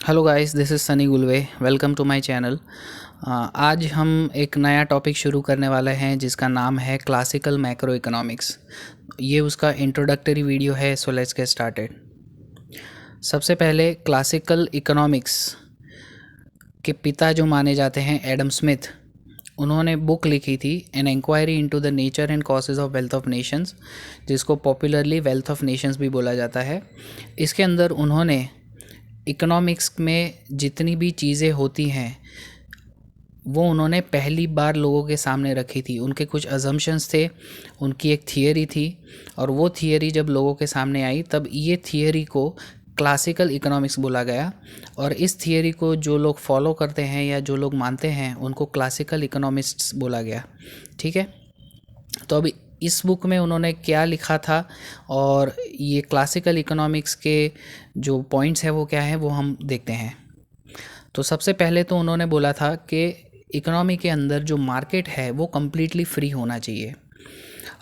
Hello guys, this is Sunny Gulve. Welcome to my channel. आज हम एक नया टॉपिक शुरू करने वाले हैं जिसका नाम है क्लासिकल मैक्रो इकोनॉमिक्स। ये उसका इंट्रोडक्टरी वीडियो है, सो लेट्स गेट स्टार्टेड। सबसे पहले क्लासिकल इकोनॉमिक्स के पिता जो माने जाते हैं एडम स्मिथ, उन्होंने बुक लिखी थी an inquiry into the nature and causes of wealth of nations, जिसको पॉपुलरली वेल्थ ऑफ नेशंस भी बोला जाता है। इसके अंदर उन्होंने इकोनॉमिक्स में जितनी भी चीज़ें होती हैं वो उन्होंने पहली बार लोगों के सामने रखी थी। उनके कुछ अजम्पशंस थे, उनकी एक थियरी थी, और वो थियरी जब लोगों के सामने आई तब ये थियरी को क्लासिकल इकोनॉमिक्स बोला गया। और इस थियरी को जो लोग फॉलो करते हैं या जो लोग मानते हैं उनको क्लासिकल इकोनॉमिस्ट्स बोला गया। ठीक है, तो अभी इस बुक में उन्होंने क्या लिखा था और ये क्लासिकल इकोनॉमिक्स के जो पॉइंट्स हैं वो क्या है वो हम देखते हैं। तो सबसे पहले तो उन्होंने बोला था कि इकोनॉमी के अंदर जो मार्केट है वो कम्प्लीटली फ्री होना चाहिए।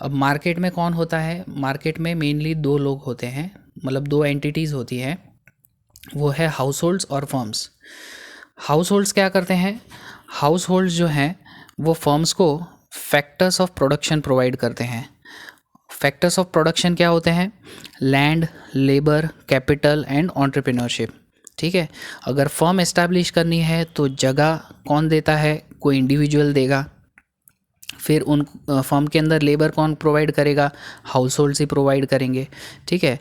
अब मार्केट में कौन होता है? मार्केट में मेनली दो लोग होते हैं, मतलब दो एंटिटीज़ होती हैं। वो है हाउस होल्ड्स और फर्म्स। हाउस होल्ड्स क्या करते हैं? हाउस होल्ड्स जो हैं वो फर्म्स को फैक्टर्स ऑफ प्रोडक्शन प्रोवाइड करते हैं। फैक्टर्स ऑफ प्रोडक्शन क्या होते हैं? Land, labour, capital and entrepreneurship. ठीक है, अगर फर्म एस्टैब्लिश करनी है तो जगह कौन देता है? कोई इंडिविजुअल देगा। फिर उन फर्म के अंदर लेबर कौन प्रोवाइड करेगा? हाउस होल्ड ही प्रोवाइड करेंगे। ठीक है,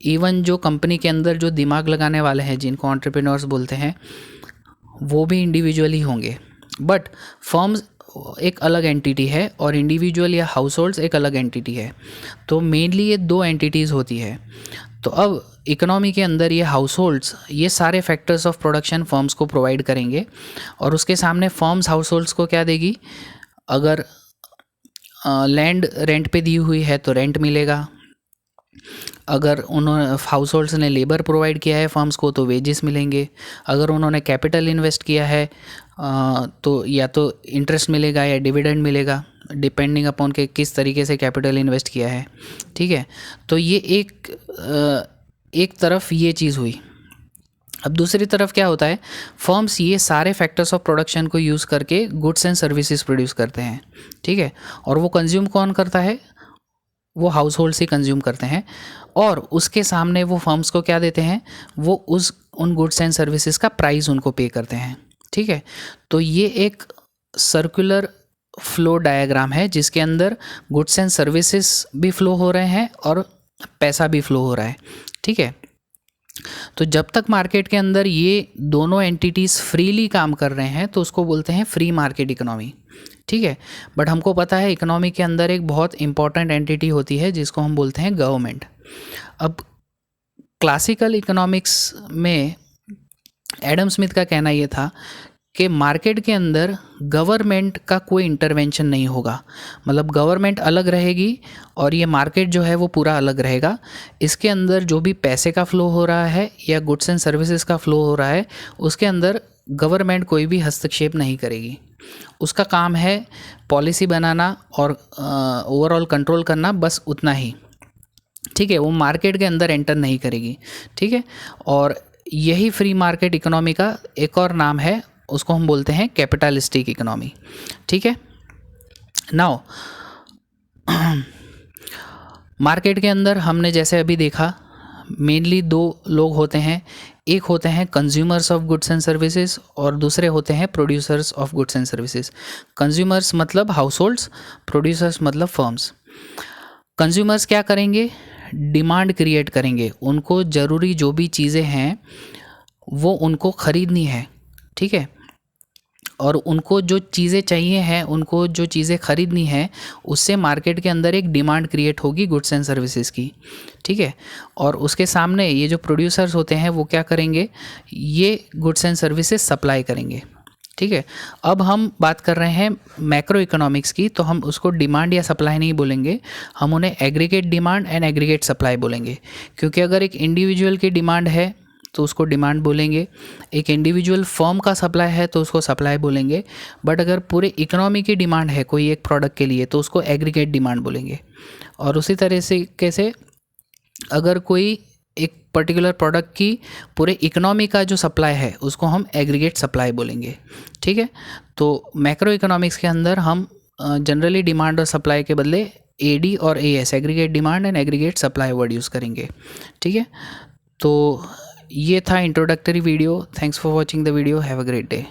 इवन जो कंपनी के अंदर जो दिमाग लगाने वाले हैं जिनको एंटरप्रेन्योर्स बोलते हैं वो भी इंडिविजुअल ही होंगे। बट फर्म्स एक अलग एंटिटी है और इंडिविजुअल या हाउस होल्ड्स एक अलग एंटिटी है। तो मेनली ये दो एंटिटीज़ होती है। तो अब इकोनॉमी के अंदर ये हाउस होल्ड्स ये सारे फैक्टर्स ऑफ प्रोडक्शन फर्म्स को प्रोवाइड करेंगे और उसके सामने फर्म्स हाउस होल्ड्स को क्या देगी? अगर लैंड रेंट पे दी हुई है तो रेंट मिलेगा। अगर उन्होंने हाउस होल्ड्स ने लेबर प्रोवाइड किया है फर्म्स को तो वेजेस मिलेंगे। अगर उन्होंने कैपिटल इन्वेस्ट किया है तो या तो इंटरेस्ट मिलेगा या डिविडेंड मिलेगा, डिपेंडिंग अपॉन के किस तरीके से कैपिटल इन्वेस्ट किया है। ठीक है, तो ये एक तरफ ये चीज़ हुई। अब दूसरी तरफ क्या होता है? फर्म्स ये सारे फैक्टर्स ऑफ प्रोडक्शन को यूज़ करके गुड्स एंड सर्विसेज प्रोड्यूस करते हैं। ठीक है, और वो कंज्यूम कौन करता है? वो हाउस होल्ड से कंज्यूम करते हैं और उसके सामने वो फर्म्स को क्या देते हैं? वो उन गुड्स एंड सर्विसेज का प्राइस उनको पे करते हैं। ठीक है, तो ये एक सर्कुलर फ्लो डायग्राम है जिसके अंदर गुड्स एंड सर्विसेज भी फ्लो हो रहे हैं और पैसा भी फ्लो हो रहा है। ठीक है, तो जब तक मार्केट के अंदर ये दोनों एंटिटीज़ फ्रीली काम कर रहे हैं तो उसको बोलते हैं फ्री मार्केट इकोनॉमी। ठीक है, बट हमको पता है इकोनॉमी के अंदर एक बहुत इंपॉर्टेंट एंटिटी होती है जिसको हम बोलते हैं गवर्नमेंट। अब क्लासिकल इकोनॉमिक्स में एडम स्मिथ का कहना ये था कि मार्केट के अंदर गवर्नमेंट का कोई इंटरवेंशन नहीं होगा। मतलब गवर्नमेंट अलग रहेगी और ये मार्केट जो है वो पूरा अलग रहेगा। इसके अंदर जो भी पैसे का फ़्लो हो रहा है या गुड्स एंड सर्विसेज का फ़्लो हो रहा है उसके अंदर गवर्नमेंट कोई भी हस्तक्षेप नहीं करेगी। उसका काम है पॉलिसी बनाना और ओवरऑल कंट्रोल करना, बस उतना ही। ठीक है, वो मार्केट के अंदर एंटर नहीं करेगी। ठीक है, और यही फ्री मार्केट इकोनॉमी का एक और नाम है, उसको हम बोलते हैं कैपिटलिस्टिक इकोनॉमी। ठीक है, नाउ मार्केट के अंदर हमने जैसे अभी देखा मेनली दो लोग होते हैं। एक होते हैं consumers of goods and services और दूसरे होते हैं producers of goods and services. Consumers मतलब हाउस होल्ड्स, प्रोड्यूसर्स मतलब फर्म्स। कंज्यूमर्स क्या करेंगे? डिमांड क्रिएट करेंगे। उनको ज़रूरी जो भी चीज़ें हैं वो उनको ख़रीदनी है। ठीक है, और उनको जो चीज़ें चाहिए हैं, उनको जो चीज़ें ख़रीदनी है उससे मार्केट के अंदर एक डिमांड क्रिएट होगी गुड्स एंड सर्विसेज की। ठीक है, और उसके सामने ये जो प्रोड्यूसर्स होते हैं वो क्या करेंगे? ये गुड्स एंड सर्विसेज सप्लाई करेंगे। ठीक है, अब हम बात कर रहे हैं मैक्रो इकोनॉमिक्स की, तो हम उसको डिमांड या सप्लाई नहीं बोलेंगे, हम उन्हें aggregate demand and aggregate supply बोलेंगे। क्योंकि अगर एक इंडिविजुअल की डिमांड है तो उसको डिमांड बोलेंगे, एक इंडिविजुअल फर्म का सप्लाई है तो उसको सप्लाई बोलेंगे, बट अगर पूरे इकोनॉमी की डिमांड है कोई एक प्रोडक्ट के लिए तो उसको एग्रीगेट डिमांड बोलेंगे। और उसी तरह से कैसे अगर कोई एक पर्टिकुलर प्रोडक्ट की पूरे इकोनॉमी का जो सप्लाई है उसको हम एग्रीगेट सप्लाई बोलेंगे। ठीक है, तो मैक्रो इकोनॉमिक्स के अंदर हम जनरली डिमांड और सप्लाई के बदले एडी और as, aggregate demand and aggregate supply word use करेंगे। ठीक है, तो ये था introductory video. Thanks for watching the video. Have a great day.